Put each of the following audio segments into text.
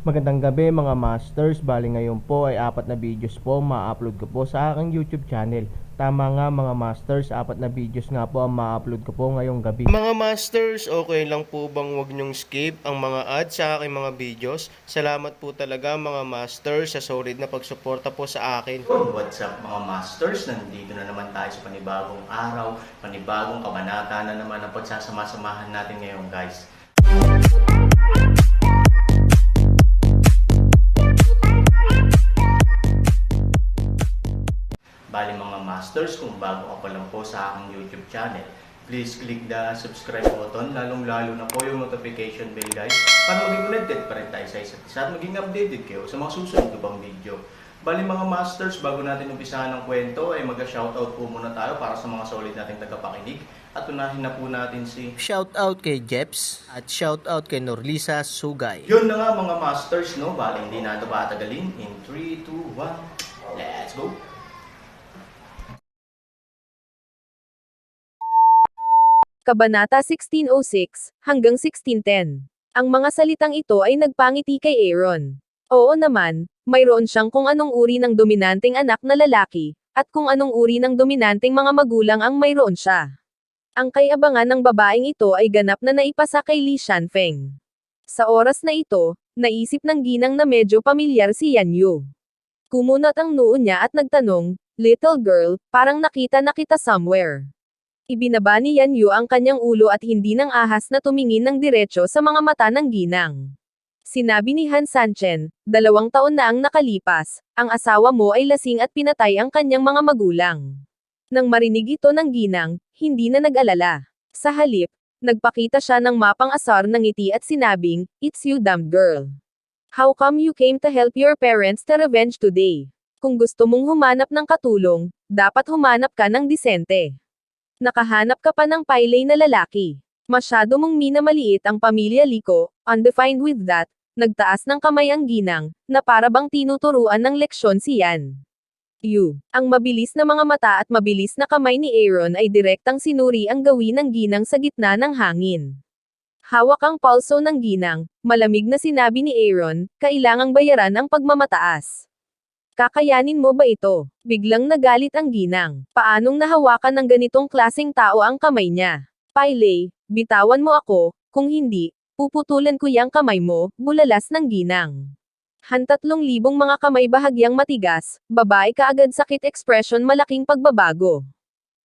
Magandang gabi mga masters, bali ngayon po ay 4 na videos po ma-upload ko po sa aking YouTube channel. Tama nga mga masters, 4 na videos nga po ang ma-upload ko po ngayong gabi. Mga masters, okay lang po bang wag nyong skip ang mga ads sa aking mga videos? Salamat po talaga mga masters sa solid na pagsuporta po sa akin. What's up mga masters? Nandito na naman tayo sa panibagong araw, panibagong kabanata na naman ang pagsasama-samahan natin ngayon guys. Bali mga masters, kung bago ka pa lang po sa aking YouTube channel, please click the subscribe button, lalong-lalo na po yung notification bell guys, para maging connected pa rin tayo sa isa't isa at maging updated kayo sa mga susunod ko pang video. Bali mga masters, bago natin umpisahan ng kwento ay mag-shoutout po muna tayo para sa mga solid nating tagapakinig at unahin na po natin si Shoutout kay Jeps at shoutout kay Norlisa Sugay. yun na nga mga masters, no? Bali hindi na ito patagalin. In 3, 2, 1, let's go! Kabanata 1606 hanggang 1610. Ang mga salitang ito ay nagpangiti kay Aaron. Oo naman, mayroon siyang kung anong uri ng dominanteng anak na lalaki, at kung anong uri ng dominanteng mga magulang ang mayroon siya. Ang kayabangan ng babaeng ito ay ganap na naipasa kay Li Shanfeng. Sa oras na ito, naisip ng ginang na medyo pamilyar si Yan Yu. Kumunat ang noo niya at nagtanong, "Little girl, parang nakita na kita somewhere." Ibinaba ni Yan Yu ang kanyang ulo at hindi nang ahas na tumingin ng diretso sa mga mata ng ginang. Sinabi ni Han Sanchen, 2 taon na ang nakalipas, ang asawa mo ay lasing at pinatay ang kanyang mga magulang. Nang marinig ito ng ginang, hindi na nag-alala. Sa halip, nagpakita siya ng mapang-asar ng ngiti at sinabing, "It's you damned girl. How come you came to help your parents to revenge today? Kung gusto mong humanap ng katulong, dapat humanap ka ng disente. Nakahanap ka pa ng paylay na lalaki. Masyado mong minamaliit ang pamilya Liko, undefined with that." Nagtaas ng kamay ang ginang, na para bang tinuturuan ng leksyon si Yan Yu. Ang mabilis na mga mata at mabilis na kamay ni Aaron ay direktang sinuri ang gawin ng ginang sa gitna ng hangin. Hawak ang pulso ng ginang, malamig na sinabi ni Aaron, "Kailangang bayaran ang pagmamataas. Kakayanin mo ba ito?" Biglang nagalit ang ginang. Paanong nahawakan ng ganitong klaseng tao ang kamay niya? "Paylay, bitawan mo ako, kung hindi, puputulan ko yang kamay mo," bulalas ng ginang. 3,000 mga kamay bahagyang matigas, babae kaagad sakit expression malaking pagbabago.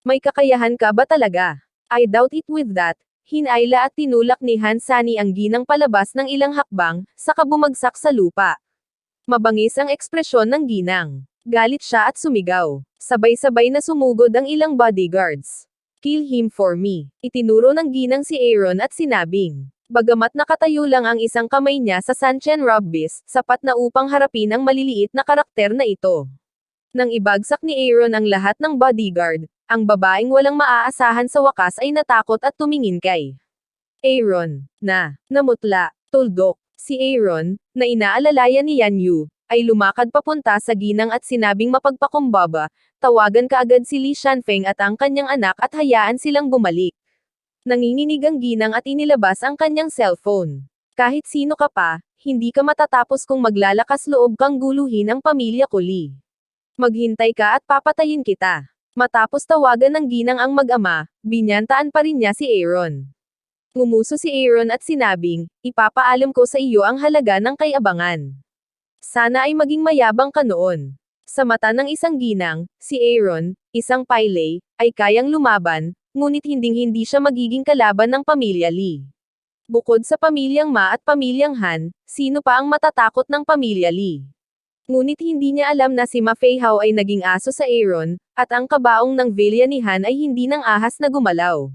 "May kakayahan ka ba talaga? I doubt it with that." Hinayla at tinulak ni Han Sani ang ginang palabas ng ilang hakbang, saka bumagsak sa lupa. Mabangis ang ekspresyon ng ginang. Galit siya at sumigaw. Sabay-sabay na sumugod ang ilang bodyguards. "Kill him for me." Itinuro ng ginang si Aaron at sinabing. Bagamat nakatayo lang ang isang kamay niya sa Sanchen Rugby's, sapat na upang harapin ang maliliit na karakter na ito. Nang ibagsak ni Aaron ang lahat ng bodyguard, ang babaeng walang maaasahan sa wakas ay natakot at tumingin kay Aaron, na namutla, tuldok. Si Aaron, na inaalalayan ni Yan Yu, ay lumakad papunta sa ginang at sinabing mapagpakumbaba, "Tawagan kaagad si Li Shanfeng at ang kanyang anak at hayaan silang bumalik." Nanginginig ang ginang at inilabas ang kanyang cellphone. "Kahit sino ka pa, hindi ka matatapos kung maglalakas loob kang guluhin ang pamilya ko Li. Maghintay ka at papatayin kita." Matapos tawagan ng ginang ang mag-ama, binyantaan pa rin niya si Aaron. Ngumuso si Aaron at sinabing, "Ipapaalam ko sa iyo ang halaga ng kayabangan. Sana ay maging mayabang ka noon." Sa mata ng isang ginang, si Aaron, isang paylay, ay kayang lumaban, ngunit hinding-hindi siya magiging kalaban ng pamilya Li. Bukod sa pamilyang Ma at pamilyang Han, sino pa ang matatakot ng pamilya Li? Ngunit hindi niya alam na si Ma Feihao ay naging aso sa Aaron, at ang kabaong ng vilya ni Han ay hindi nang ahas na gumalaw.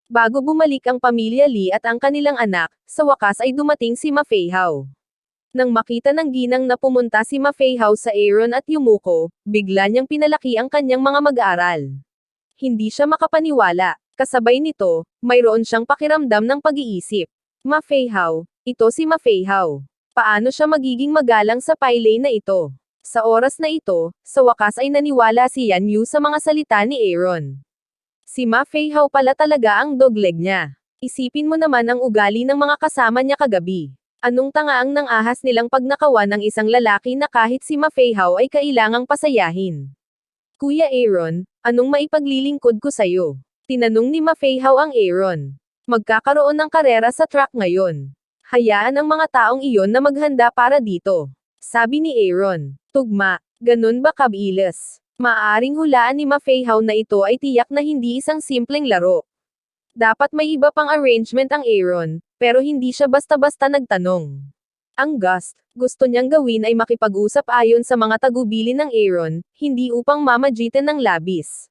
Bago bumalik ang pamilya Li at ang kanilang anak, sa wakas ay dumating si Ma Feihao. Nang makita ng ginang na pumunta si Ma Feihao sa Aaron at yumuko, bigla niyang pinalaki ang kanyang mga mag-aaral. Hindi siya makapaniwala. Kasabay nito, mayroon siyang pakiramdam ng pag-iisip. Ma Feihao, ito si Ma Feihao. Paano siya magiging magalang sa paylay na ito? Sa oras na ito, sa wakas ay naniwala si Yan Yu sa mga salita ni Aaron. Si Ma Feihao pala talaga ang dogleg niya. Isipin mo naman ang ugali ng mga kasama niya kagabi. Anong tangaang nang ahas nilang pagnakawan ng isang lalaki na kahit si Ma Feihao ay kailangang pasayahin. Kuya Aaron, anong maipaglilingkod ko sa'yo? Tinanong ni Ma Feihao ang Aaron. Magkakaroon ng karera sa track ngayon. Hayaan ang mga taong iyon na maghanda para dito. Sabi ni Aaron. Tugma, ganun ba kabilis? Maaring hulaan ni Ma Feihao na ito ay tiyak na hindi isang simpleng laro. Dapat may iba pang arrangement ang Aaron, pero hindi siya basta-basta nagtanong. Ang gusto niyang gawin ay makipag-usap ayon sa mga tagubilin ng Aaron, hindi upang mamagitan ng labis.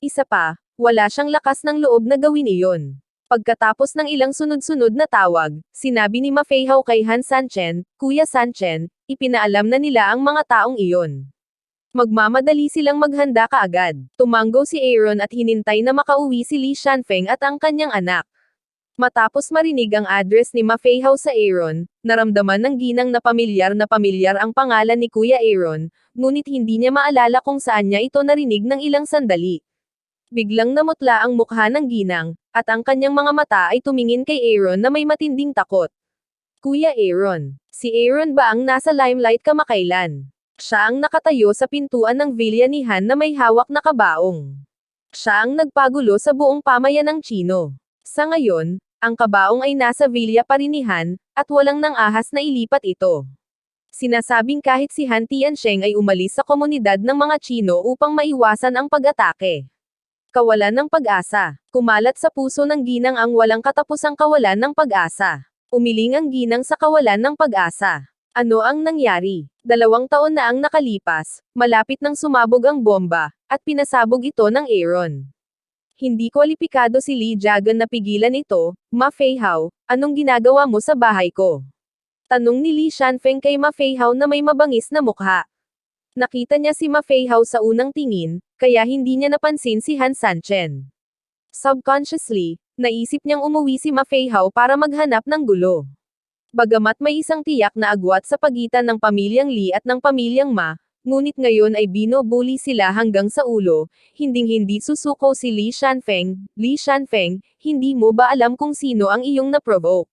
Isa pa, wala siyang lakas ng loob na gawin iyon. Pagkatapos ng ilang sunod-sunod na tawag, sinabi ni Ma Feihao kay Han Sanchen, Kuya Sanchen, ipinaalam na nila ang mga taong iyon. Magmamadali silang maghanda kaagad. Tumanggo si Aaron at hinintay na makauwi si Li Shanfeng at ang kanyang anak. Matapos marinig ang address ni Ma Feihao sa Aaron, naramdaman ng ginang na pamilyar ang pangalan ni Kuya Aaron, ngunit hindi niya maalala kung saan niya ito narinig ng ilang sandali. Biglang namutla ang mukha ng ginang, at ang kanyang mga mata ay tumingin kay Aaron na may matinding takot. Kuya Aaron, si Aaron ba ang nasa limelight kamakailan? Siya ang nakatayo sa pintuan ng villa ni Han na may hawak na kabaong. Siya ang nagpagulo sa buong pamayan ng Chino. Sa ngayon, ang kabaong ay nasa villa pa rin ni Han, at walang nang ahas na ilipat ito. Sinasabing kahit si Han Tiansheng ay umalis sa komunidad ng mga Chino upang maiwasan ang pag-atake. Kawalan ng pag-asa. Kumalat sa puso ng ginang ang walang katapusang kawalan ng pag-asa. Umiling ang ginang sa kawalan ng pag-asa. Ano ang nangyari? 2 taon na ang nakalipas, malapit nang sumabog ang bomba, at pinasabog ito ng Aaron. Hindi kwalipikado si Li Jagan na pigilan ito. Ma Feihao, anong ginagawa mo sa bahay ko? Tanong ni Li Shanfeng kay Ma Feihao na may mabangis na mukha. Nakita niya si Ma Feihao sa unang tingin, kaya hindi niya napansin si Han Sanchen. Subconsciously, naisip niyang umuwi si Ma Feihao para maghanap ng gulo. Bagamat may isang tiyak na agwat sa pagitan ng pamilyang Li at ng pamilyang Ma, ngunit ngayon ay binobuli sila hanggang sa ulo, hinding-hindi susuko si Li Shanfeng. Li Shanfeng, hindi mo ba alam kung sino ang iyong na-provoke?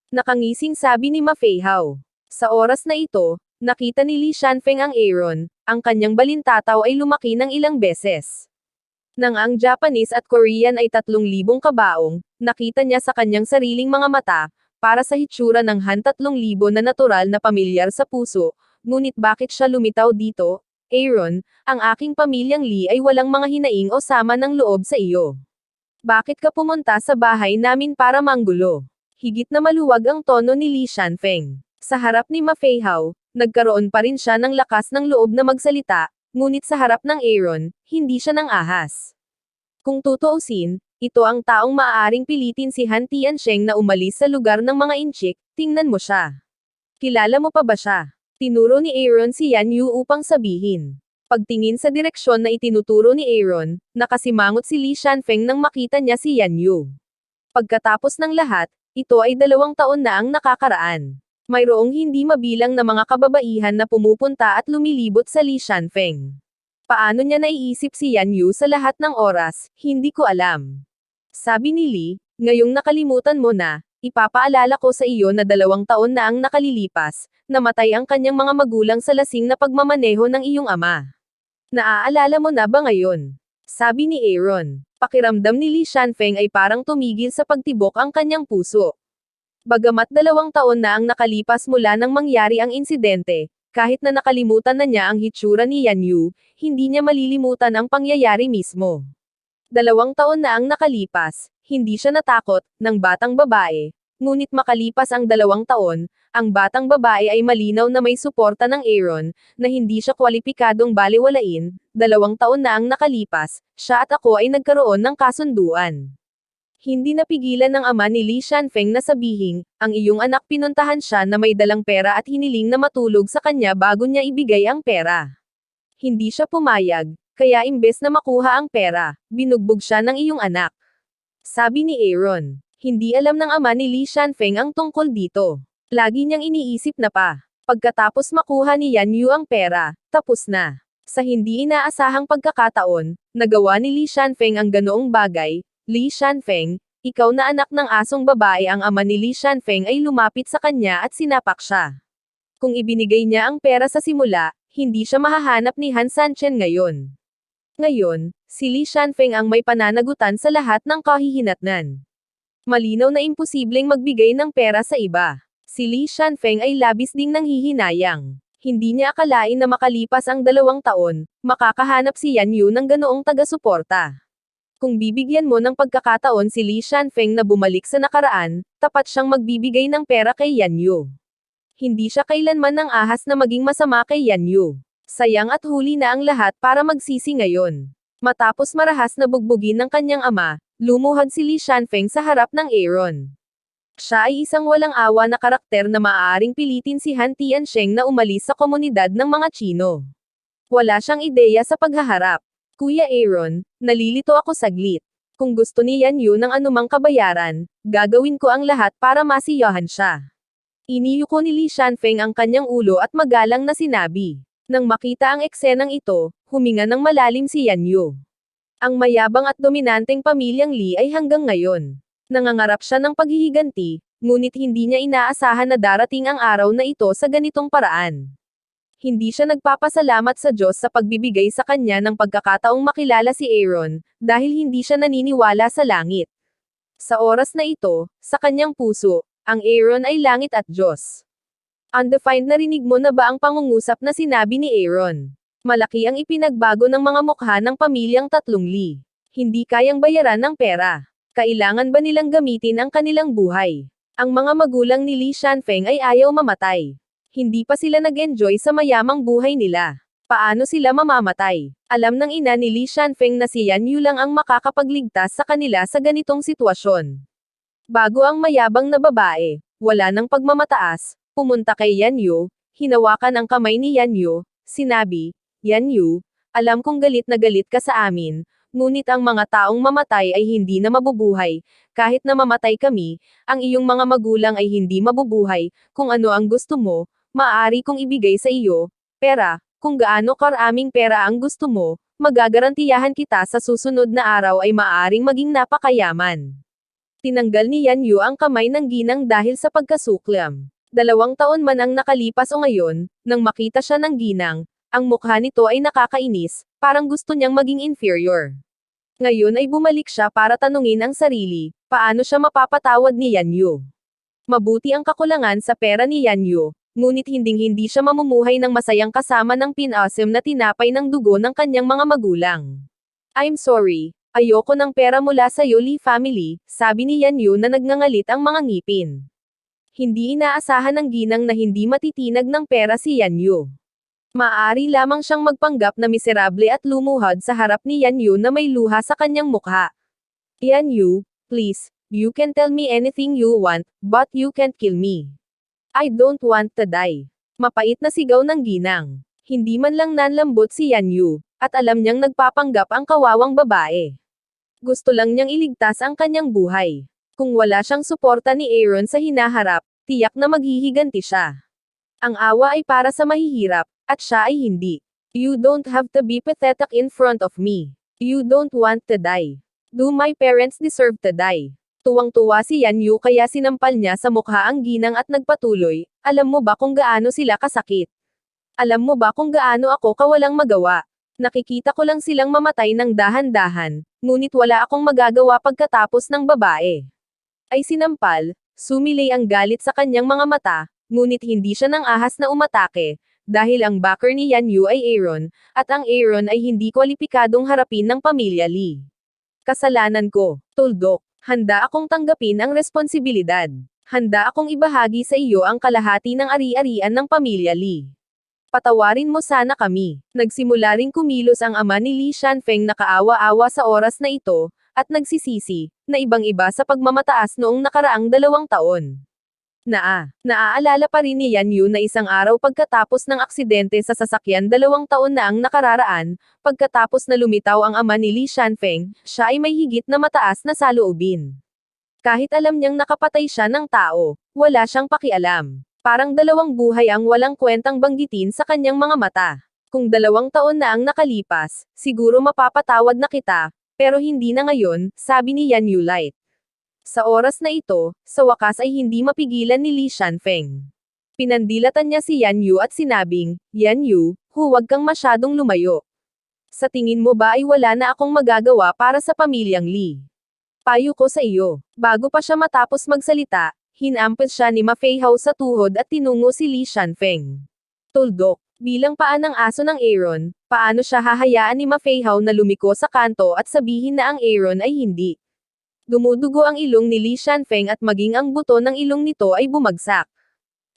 Nakangising sabi ni Ma Feihao. Sa oras na ito, nakita ni Li Shanfeng ang Aaron, ang kanyang balintataw ay lumaki ng ilang beses. Nang ang Japanese at Korean ay 3,000 kabaong, nakita niya sa kanyang sariling mga mata, para sa hitsura ng Han 3,000 na natural na pamilyar sa puso, ngunit bakit siya lumitaw dito? Aaron, ang aking pamilyang Li ay walang mga hinaing o sama ng loob sa iyo. Bakit ka pumunta sa bahay namin para manggulo? Higit na maluwag ang tono ni Li Shanfeng. Sa harap ni Ma Feihao, nagkaroon pa rin siya ng lakas ng loob na magsalita, ngunit sa harap ng Aaron, hindi siya nang ahas. Kung tutuusin, ito ang taong maaaring pilitin si Han Tiansheng na umalis sa lugar ng mga inchik, tingnan mo siya. Kilala mo pa ba siya? Tinuro ni Aaron si Yan Yu upang sabihin. Pagtingin sa direksyon na itinuturo ni Aaron, nakasimangot si Li Shanfeng nang makita niya si Yan Yu. Pagkatapos ng lahat, ito ay 2 taon na ang nakakaraan. Mayroong hindi mabilang na mga kababaihan na pumupunta at lumilibot sa Li Shanfeng. Paano niya naiisip si Yan Yu sa lahat ng oras, hindi ko alam. Sabi ni Li, ngayong nakalimutan mo na, ipapaalala ko sa iyo na 2 taon na ang nakalilipas, namatay ang kanyang mga magulang sa lasing na pagmamaneho ng iyong ama. Naaalala mo na ba ngayon? Sabi ni Aaron. Pakiramdam ni Li Shanfeng ay parang tumigil sa pagtibok ang kanyang puso. Bagamat 2 taon na ang nakalipas mula nang mangyari ang insidente, kahit na nakalimutan na niya ang hitsura ni Yan Yu, hindi niya malilimutan ang pangyayari mismo. 2 taon na ang nakalipas, hindi siya natakot, ng batang babae. Ngunit makalipas ang 2 taon, ang batang babae ay malinaw na may suporta ng Aaron, na hindi siya kwalipikadong baliwalain. 2 taon na ang nakalipas, siya at ako ay nagkaroon ng kasunduan. Hindi napigilan ng ama ni Li Shanfeng na sabihin, ang iyong anak pinuntahan siya na may dalang pera at hiniling na matulog sa kanya bago niya ibigay ang pera. Hindi siya pumayag, kaya imbes na makuha ang pera, binugbog siya ng iyong anak. Sabi ni Aaron. Hindi alam ng ama ni Li Shanfeng ang tungkol dito. Lagi niyang iniisip na pagkatapos makuha ni Yan Yu ang pera, tapos na. Sa hindi inaasahang pagkakataon, nagawa ni Li Shanfeng ang ganoong bagay. Li Shanfeng, Ikaw na anak ng asong babae. Ang ama ni Li Shanfeng ay lumapit sa kanya at sinapak siya. Kung ibinigay niya ang pera sa simula, hindi siya mahahanap ni Han Sanchen ngayon. Ngayon, si Li Shanfeng ang may pananagutan sa lahat ng kahihinatnan. Malinaw na imposibleng magbigay ng pera sa iba. Si Li Shanfeng ay labis ding nanghihinayang. Hindi niya akalain na makalipas ang 2 taon, makakahanap si Yan Yu ng ganoong taga-suporta. Kung bibigyan mo ng pagkakataon si Li Shanfeng na bumalik sa nakaraan, tapat siyang magbibigay ng pera kay Yan Yu. Hindi siya kailanman ng ahas na maging masama kay Yan Yu. Sayang at huli na ang lahat para magsisi ngayon. Matapos marahas na bugbugin ng kanyang ama, lumuhod si Li Shanfeng sa harap ng Aaron. Siya ay isang walang awa na karakter na maaaring pilitin si Han Tiansheng na umalis sa komunidad ng mga Chino. Wala siyang ideya sa paghaharap. Kuya Aaron, nalilito ako saglit. Kung gusto ni Yan Yu ng anumang kabayaran, gagawin ko ang lahat para masiyahan siya. Iniyuko ni Li Shanfeng ang kanyang ulo at magalang na sinabi. Nang makita ang eksenang ito, huminga ng malalim si Yan Yu. Ang mayabang at dominanteng pamilyang Li ay hanggang ngayon. Nangangarap siya ng paghihiganti, ngunit hindi niya inaasahan na darating ang araw na ito sa ganitong paraan. Hindi siya nagpapasalamat sa Diyos sa pagbibigay sa kanya ng pagkakataong makilala si Aaron, dahil hindi siya naniniwala sa langit. Sa oras na ito, sa kanyang puso, ang Aaron ay langit at Diyos. Undefined, narinig mo na ba ang pangungusap na sinabi ni Aaron? Malaki ang ipinagbago ng mga mukha ng pamilyang tatlong Li. Hindi kayang bayaran ng pera. Kailangan ba nilang gamitin ang kanilang buhay? Ang mga magulang ni Li Shanfeng ay ayaw mamatay. Hindi pa sila nag-enjoy sa mayamang buhay nila. Paano sila mamamatay? Alam ng ina ni Li Shanfeng na si Yan Yu lang ang makakapagligtas sa kanila sa ganitong sitwasyon. Bago ang mayabang na babae, wala ng pagmamataas, pumunta kay Yan Yu, hinawakan ang kamay ni Yan Yu, sinabi, Yan Yu, alam kong galit na galit ka sa amin, ngunit ang mga taong mamatay ay hindi na mabubuhay, kahit na mamatay kami, ang iyong mga magulang ay hindi mabubuhay, kung ano ang gusto mo, maaari kong ibigay sa iyo, pera, kung gaano karaming pera ang gusto mo, magagarantiyahan kita sa susunod na araw ay maaaring maging napakayaman. Tinanggal ni Yan Yu ang kamay ng ginang dahil sa pagkasuklam. 2 taon man ang nakalipas o ngayon, nang makita siya ng ginang, ang mukha nito ay nakakainis, parang gusto niyang maging inferior. Ngayon ay bumalik siya para tanungin ang sarili, paano siya mapapatawad ni Yan Yu. Mabuti ang kakulangan sa pera ni Yan Yu, ngunit hindi siya mamumuhay ng masayang kasama ng pinasim na tinapay ng dugo ng kanyang mga magulang. I'm sorry, ayoko ng pera mula sa Li family, sabi ni Yan Yu na nagngangalit ang mga ngipin. Hindi inaasahan ng ginang na hindi matitinag ng pera si Yan Yu. Maaari lamang siyang magpanggap na miserable at lumuhod sa harap ni Yan Yu na may luha sa kanyang mukha. Yan Yu, please, you can tell me anything you want, but you can't kill me. I don't want to die. Mapait na sigaw ng ginang. Hindi man lang nanlambot si Yan Yu, at alam niyang nagpapanggap ang kawawang babae. Gusto lang niyang iligtas ang kanyang buhay. Kung wala siyang suporta ni Aaron sa hinaharap, tiyak na maghihiganti siya. Ang awa ay para sa mahihirap, at siya ay hindi. You don't have to be pathetic in front of me. You don't want to die. Do my parents deserve to die? Tuwang-tuwa si Yan Yu kaya sinampal niya sa mukha ang ginang at nagpatuloy, alam mo ba kung gaano sila kasakit? Alam mo ba kung gaano ako kawalang magawa? Nakikita ko lang silang mamatay ng dahan-dahan, ngunit wala akong magagawa pagkatapos ng babae. Ay sinampal, sumilay ang galit sa kanyang mga mata, ngunit hindi siya nang ahas na umatake, dahil ang backer ni Yan Yu ay Aaron, at ang Aaron ay hindi kwalipikadong harapin ng pamilya Li. Kasalanan ko, tuldok. Handa akong tanggapin ang responsibilidad. Handa akong ibahagi sa iyo ang kalahati ng ari-arian ng pamilya Li. Patawarin mo sana kami. Nagsimula ring kumilos ang ama ni Li Shanfeng na kaawa-awa sa oras na ito, at nagsisisi, na ibang-iba sa pagmamataas noong nakaraang 2 taon. Naaalala pa rin ni Yan Yu na isang araw pagkatapos ng aksidente sa sasakyan 2 taon na ang nakararaan, pagkatapos na lumitaw ang ama ni Li Shanfeng, siya ay may higit na mataas na saloobin. Kahit alam niyang nakapatay siya ng tao, wala siyang pakialam. Parang 2 buhay ang walang kwentang banggitin sa kanyang mga mata. Kung 2 taon na ang nakalipas, siguro mapapatawad na kita, pero hindi na ngayon, sabi ni Yan Yu light. Sa oras na ito, sa wakas ay hindi mapigilan ni Li Shanfeng. Pinandilatan niya si Yan Yu at sinabing, Yan Yu, huwag kang masyadong lumayo. Sa tingin mo ba ay wala na akong magagawa para sa pamilyang Li? Payo ko sa iyo. Bago pa siya matapos magsalita, hinampes siya ni Ma Feihao sa tuhod at tinungo si Li Shanfeng. Tuldok. Bilang paa ng aso ng Aaron, paano siya hahayaan ni Ma Feihao na lumiko sa kanto at sabihin na ang Aaron ay hindi? Dumudugo ang ilong ni Li Shanfeng at maging ang buto ng ilong nito ay bumagsak.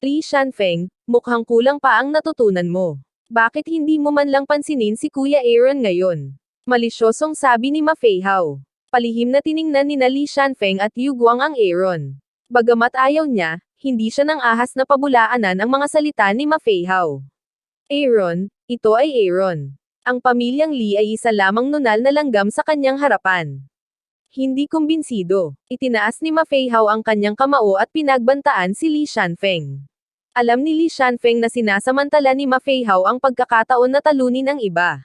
Li Shanfeng, mukhang kulang pa ang natutunan mo. Bakit hindi mo man lang pansinin si Kuya Aaron ngayon? Malisyosong sabi ni Ma Feihao. Palihim na tiningnan ni Li Shanfeng at Yu Guang ang Aaron. Bagamat ayaw niya, hindi siya nang ahas na pabulaanan ang mga salita ni Ma Feihao. Aaron, ito ay Aaron. Ang pamilyang Li ay isa lamang nunal na langgam sa kanyang harapan. Hindi kumbinsido. Itinaas ni Ma Feihao ang kanyang kamao at pinagbantaan si Li Shanfeng. Alam ni Li Shanfeng na sinasamantala ni Ma Feihao ang pagkakataon na talunin ang iba.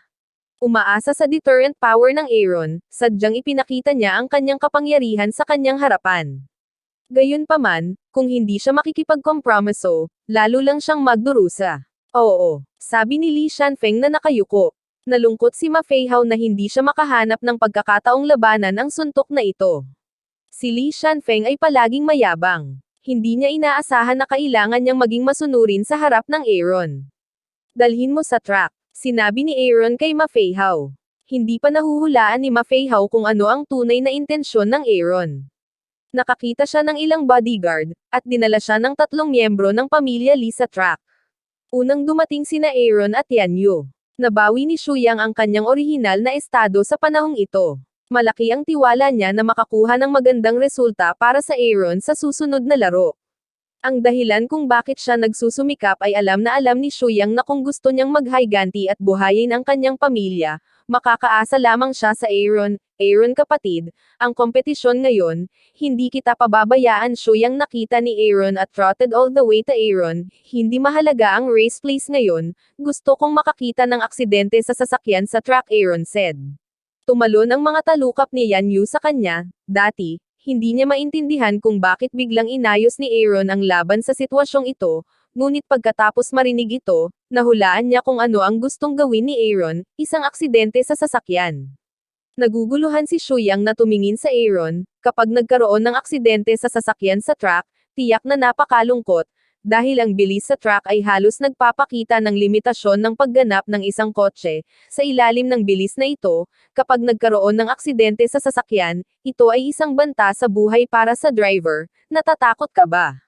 Umaasa sa deterrent power ng Aaron, sadyang ipinakita niya ang kanyang kapangyarihan sa kanyang harapan. Gayunpaman, kung hindi siya makikipagkompromiso, lalo lang siyang magdurusa. Oo, sabi ni Li Shanfeng na nakayuko. Nalungkot si Ma Feihao na hindi siya makahanap ng pagkakataong labanan ang suntok na ito. Si Li Shanfeng ay palaging mayabang. Hindi niya inaasahan na kailangan niyang maging masunurin sa harap ng Aaron. Dalhin mo sa track, sinabi ni Aaron kay Ma Feihao. Hindi pa nahuhulaan ni Ma Feihao kung ano ang tunay na intensyon ng Aaron. Nakakita siya ng ilang bodyguard, at dinala siya ng 3 miyembro ng pamilya Li sa track. Unang dumating sina Aaron at Yan Yu. Nabawi ni Shuyang ang kanyang orihinal na estado sa panahong ito. Malaki ang tiwala niya na makakuha ng magandang resulta para sa Aaron sa susunod na laro. Ang dahilan kung bakit siya nagsusumikap ay alam ni Shuyang na kung gusto niyang maghiganti at buhayin ang kanyang pamilya, makakaasa lamang siya sa Aaron. Aaron kapatid, ang kompetisyon ngayon, hindi kita pababayaan. Shuyang nakita ni Aaron at trotted all the way to Aaron. Hindi mahalaga ang race place ngayon, gusto kong makakita ng aksidente sa sasakyan sa track, Aaron said. Tumalon ang mga talukap ni Yan Yu sa kanya. Dati, hindi niya maintindihan kung bakit biglang inayos ni Aaron ang laban sa sitwasyong ito, ngunit pagkatapos marinig ito, nahulaan niya kung ano ang gustong gawin ni Aaron, isang aksidente sa sasakyan. Naguguluhan si Shuyang na tumingin sa Aaron, kapag nagkaroon ng aksidente sa sasakyan sa track, tiyak na napakalungkot, dahil ang bilis sa track ay halos nagpapakita ng limitasyon ng pagganap ng isang kotse. Sa ilalim ng bilis na ito, kapag nagkaroon ng aksidente sa sasakyan, ito ay isang banta sa buhay para sa driver. Natatakot ka ba?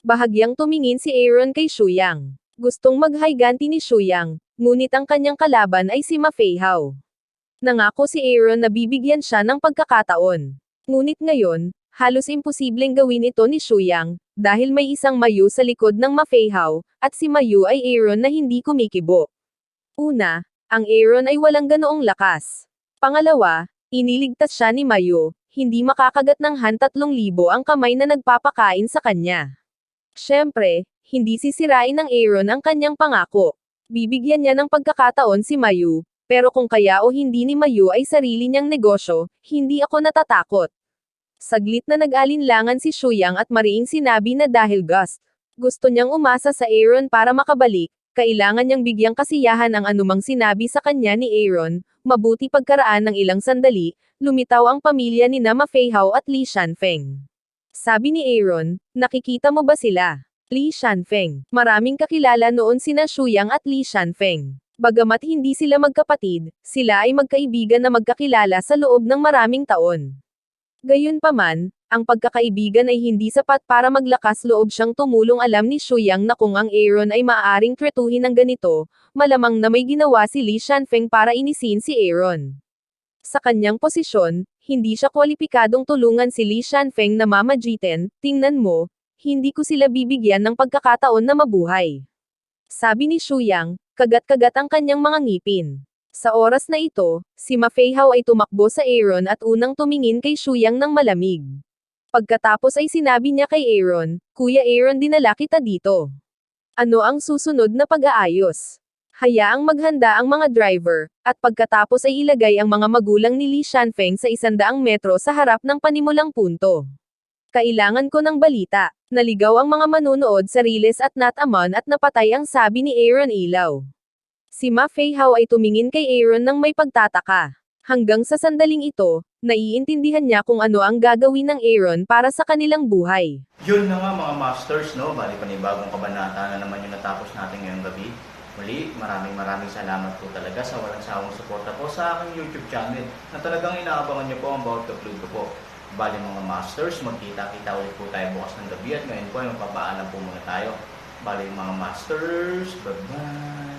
Bahagyang tumingin si Aaron kay Shuyang. Gustong maghiganti ni Shuyang, ngunit ang kanyang kalaban ay si Ma Feihao. Nangako si Aaron na bibigyan siya ng pagkakataon. Ngunit ngayon, halos imposibleng gawin ito ni Shuyang, dahil may isang Mayu sa likod ng Ma Feihao, at si Mayu ay Aaron na hindi kumikibo. Una, ang Aaron ay walang ganoong lakas. Pangalawa, iniligtas siya ni Mayu, hindi makakagat ng han 3,000 ang kamay na nagpapakain sa kanya. Siyempre, hindi sisirain ng Aaron ang kanyang pangako. Bibigyan niya ng pagkakataon si Mayu, pero kung kaya o hindi ni Mayu ay sarili niyang negosyo, hindi ako natatakot. Saglit na nag-alinlangan si Shuyang at mariing sinabi na dahil gusto niyang umasa sa Aaron para makabalik, kailangan niyang bigyang kasiyahan ang anumang sinabi sa kanya ni Aaron. Mabuti pagkaraan ng ilang sandali, lumitaw ang pamilya ni Ma Feihao at Li Shanfeng. Sabi ni Aaron, nakikita mo ba sila? Li Shanfeng. Maraming kakilala noon sina Shuyang at Li Shanfeng. Bagamat hindi sila magkapatid, sila ay magkaibigan na magkakilala sa loob ng maraming taon. Gayunpaman, ang pagkakaibigan ay hindi sapat para maglakas loob siyang tumulong. Alam ni Shuyang na kung ang Aaron ay maaaring tretuhin ng ganito, malamang na may ginawa si Li Shanfeng para inisin si Aaron. Sa kanyang posisyon, hindi siya kwalipikadong tulungan si Li Shanfeng na mamagitan. Tingnan mo, hindi ko sila bibigyan ng pagkakataon na mabuhay. Sabi ni Shuyang, kagat-kagat ang kanyang mga ngipin. Sa oras na ito, si Ma Feihao ay tumakbo sa Aaron at unang tumingin kay Shuyang ng malamig. Pagkatapos ay sinabi niya kay Aaron, Kuya Aaron, dinala kita dito. Ano ang susunod na pag-aayos? Hayaang maghanda ang mga driver, at pagkatapos ay ilagay ang mga magulang ni Li Shanfeng sa 100 metro sa harap ng panimulang punto. Kailangan ko ng balita. Naligaw ang mga manunood sa Riles at Natamon at napatay ang sabi ni Aaron Ilaw. Si Ma Feihaw ay tumingin kay Aaron ng may pagtataka. Hanggang sa sandaling ito, naiintindihan niya kung ano ang gagawin ng Aaron para sa kanilang buhay. Yun na nga mga masters, no? Bali panibagong kabanata na naman yung natapos natin ngayong gabi. Muli, maraming salamat po talaga sa walang sawang suporta po sa aking YouTube channel na talagang inaabangan niyo po ang bawat upload ko po. Bali mga masters, magkita-kita ulit po tayo bukas ng gabi at ngayon po ay magpapaalam po muna tayo. Bali mga masters, bye-bye!